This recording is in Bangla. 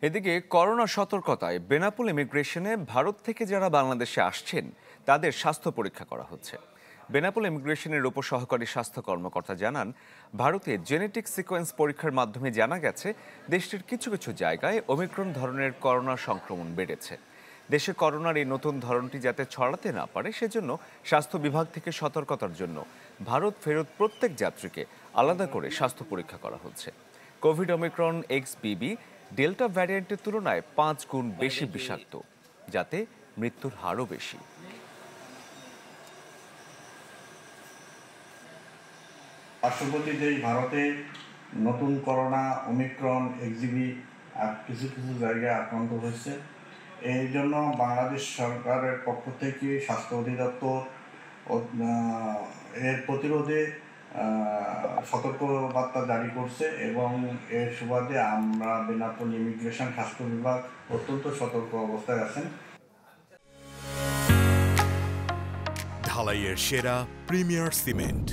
এদিকে করোনা সতর্কতায় বেনাপোল ইমিগ্রেশনে ভারত থেকে যারা বাংলাদেশে আসছেন তাদের স্বাস্থ্য পরীক্ষা করা হচ্ছে। বেনাপোল ইমিগ্রেশনের উপসহকারী স্বাস্থ্য কর্মকর্তা জানান, ভারতে জেনেটিক সিকোয়েন্স পরীক্ষার মাধ্যমে জানা গেছে দেশটির কিছু কিছু জায়গায় ওমিক্রন ধরনের করোনা সংক্রমণ বেড়েছে। দেশে করোনার এই নতুন ধরনটি যাতে ছড়াতে না পারে সেজন্য স্বাস্থ্য বিভাগ থেকে সতর্কতার জন্য ভারত ফেরত প্রত্যেক যাত্রীকে আলাদা করে স্বাস্থ্য পরীক্ষা করা হচ্ছে। কোভিড ওমিক্রন XBB ডেল্টা ভ্যারিয়েন্টের তুলনায় 5 গুণ বেশি বিষাক্ত, যাতে মৃত্যুর হারও বেশি। পার্শ্ববর্তী দেশ ভারতে নতুন করোনা ওমিক্রন XBB কিছু কিছু জায়গায় আক্রান্ত হয়েছে। এই জন্য বাংলাদেশ সরকারের পক্ষ থেকে স্বাস্থ্য অধিদপ্তর এর প্রতিরোধে সতর্কবার্তা জারি করছে এবং এর সুবাদে আমরা বেনাপোল ইমিগ্রেশন স্বাস্থ্য বিভাগ অত্যন্ত সতর্ক অবস্থায় আছেন। ঢালাইয়ের সেরা প্রিমিয়ার সিমেন্ট।